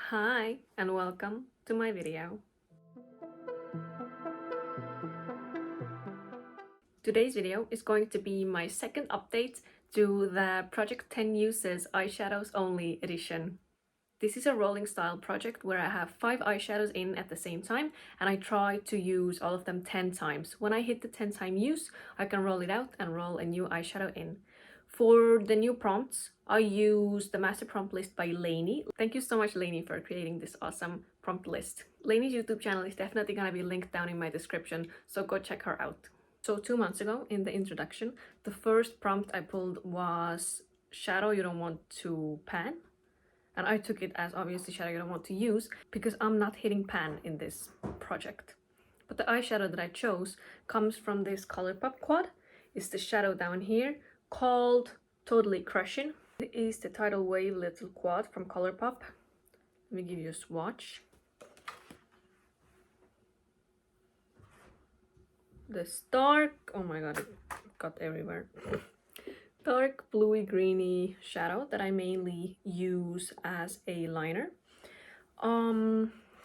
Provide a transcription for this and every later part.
Hi and welcome to my video. Today's video is going to be my second update to the Project 10 Uses Eyeshadows Only edition. This is a rolling style project where I have 5 eyeshadows in at the same time and I try to use all of them 10 times. When I hit the 10-time use, I can roll it out and roll a new eyeshadow in. For the new prompts, I use the master prompt list by Laney. Thank you so much, Laney, for creating this awesome prompt list. Laney's YouTube channel is definitely gonna be linked down in my description, so go check her out. So 2 months ago, in the introduction, the first prompt I pulled was shadow you don't want to pan. And I took it as obviously shadow you don't want to use because I'm not hitting pan in this project. But the eyeshadow that I chose comes from this Colourpop quad. It's the shadow down here called Totally Crushing. It is the Tidal Wave little quad from Colourpop. Let me give you a swatch. This dark, oh my god, it got everywhere. Dark bluey greeny shadow that I mainly use as a liner.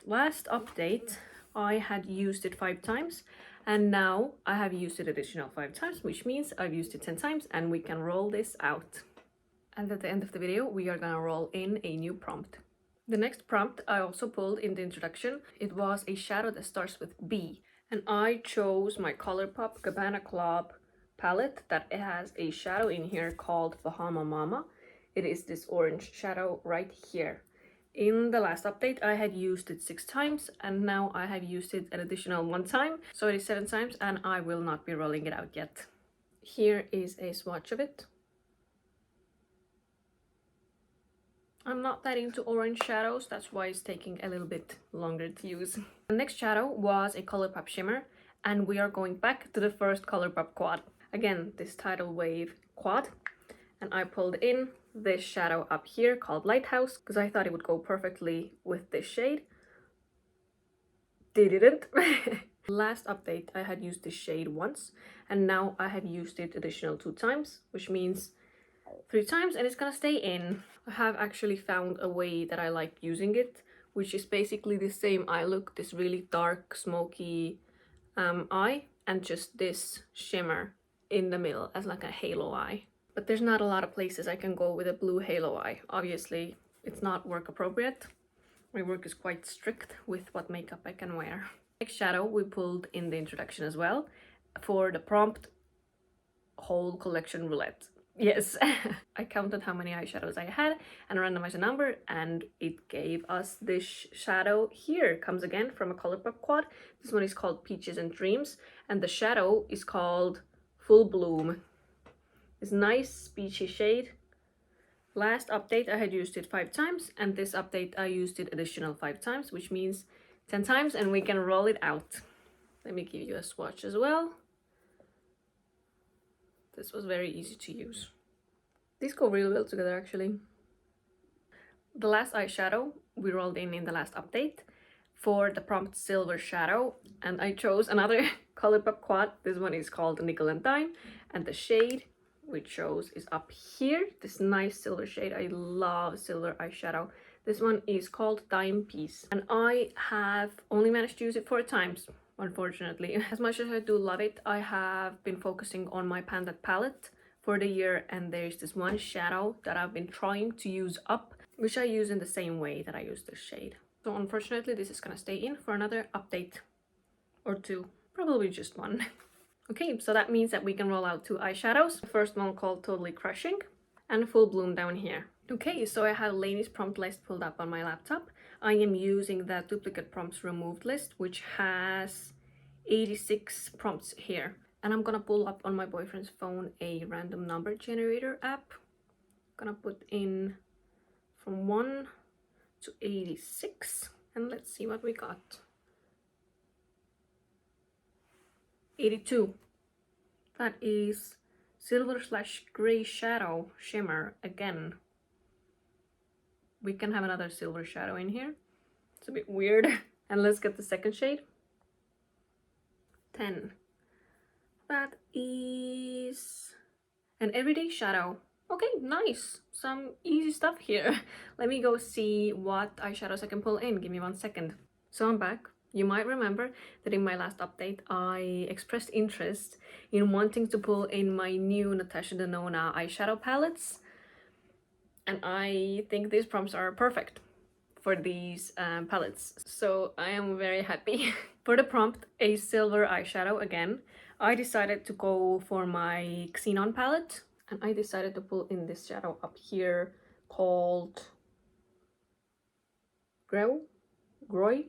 Last update I had used it 5 times and now I have used it additional 5 times, which means I've used it 10 times and we can roll this out. And at the end of the video we are gonna roll in a new prompt. The next prompt I also pulled in the introduction. It was a shadow that starts with B and I chose my Colourpop Cabana Club palette that has a shadow in here called Bahama Mama. It is this orange shadow right here. In the last update I had used it 6 times and now I have used it an additional 1 time, so it is 7 times and I will not be rolling it out yet. Here is a swatch of it. I'm not that into orange shadows, that's why it's taking a little bit longer to use. The next shadow was a Colourpop shimmer and we are going back to the first Colourpop quad. Again, this Tidal Wave quad, and I pulled in this shadow up here called Lighthouse because I thought it would go perfectly with this shade. Didn't. Last update I had used this shade once and now I have used it additional 2 times, which means 3 times, and it's gonna stay in. I have actually found a way that I like using it, which is basically the same eye look, this really dark smoky eye, and just this shimmer in the middle as like a halo eye. But there's not a lot of places I can go with a blue halo eye. Obviously it's not work appropriate. My work is quite strict with what makeup I can wear. Next shadow we pulled in the introduction as well for the prompt whole collection roulette. Yes, I counted how many eyeshadows I had and randomized a number and it gave us this shadow here. Comes again from a Colourpop quad. This one is called Peaches and Dreams and the shadow is called Full Bloom. This nice peachy shade. Last update I had used it 5 times and this update I used it additional 5 times, which means 10 times, and we can roll it out. Let me give you a swatch as well. This was very easy to use. These go really well together actually. The last eyeshadow we rolled in the last update for the prompt Silver Shadow, and I chose another Colourpop quad. This one is called Nickel and Dime and the shade we chose is up here, this nice silver shade. I love silver eyeshadow. This one is called Dime Piece and I have only managed to use it 4 times. Unfortunately, as much as I do love it, I have been focusing on my Panda palette for the year and there's this one shadow that I've been trying to use up, which I use in the same way that I use this shade. So unfortunately this is gonna stay in for another update or 2, probably just 1. Okay, so that means that we can roll out 2 eyeshadows. The first one called Totally Crushing and Full Bloom down here. Okay, so I have Laney's prompt list pulled up on my laptop. I am using the duplicate prompts removed list, which has 86 prompts here. And I'm gonna pull up on my boyfriend's phone a random number generator app. I'm gonna put in from 1 to 86 and let's see what we got. 82. That is silver/gray shadow shimmer again. We can have another silver shadow in here. It's a bit weird. And let's get the second shade. 10. That is an everyday shadow. Okay, nice. Some easy stuff here. Let me go see what eyeshadows I can pull in. Give me 1 second. So I'm back. You might remember that in my last update, I expressed interest in wanting to pull in my new Natasha Denona eyeshadow palettes. And I think these prompts are perfect for these palettes. So I am very happy. For the prompt, a silver eyeshadow again, I decided to go for my Xenon palette. And I decided to pull in this shadow up here called Groy.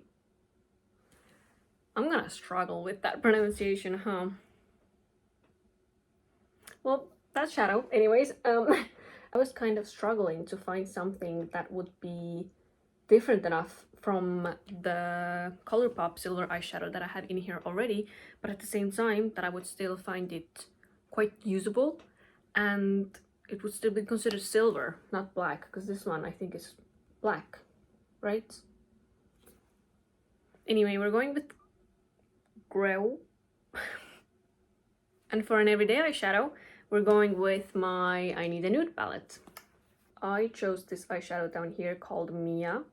I'm gonna struggle with that pronunciation, huh? Well, that shadow. Anyways, I was kind of struggling to find something that would be different enough from the Colourpop silver eyeshadow that I had in here already, but at the same time that I would still find it quite usable and it would still be considered silver, not black, because this one I think is black, right? Anyway, we're going with Grow. And for an everyday eyeshadow, we're going with my I Need a Nude palette. I chose this eyeshadow down here called Mia.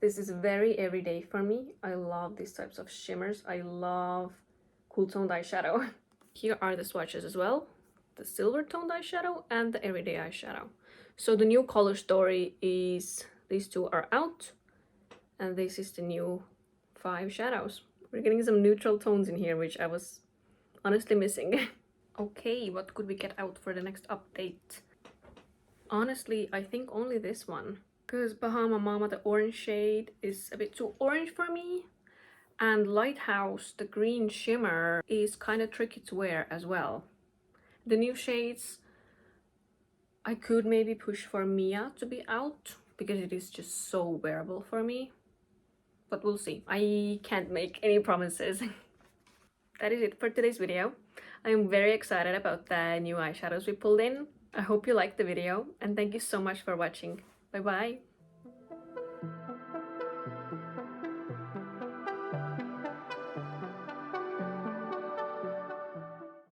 This is very everyday for me. I love these types of shimmers. I love cool toned eyeshadow. Here are the swatches as well. The silver toned eyeshadow and the everyday eyeshadow. So the new color story is these two are out. And this is the new 5 shadows. We're getting some neutral tones in here, which I was honestly missing. Okay, what could we get out for the next update? Honestly, I think only this one. Because Bahama Mama, the orange shade, is a bit too orange for me. And Lighthouse, the green shimmer, is kind of tricky to wear as well. The new shades, I could maybe push for Mia to be out, because it is just so wearable for me. But we'll see. I can't make any promises. That is it for today's video. I am very excited about the new eyeshadows we pulled in. I hope you liked the video and thank you so much for watching. Bye bye!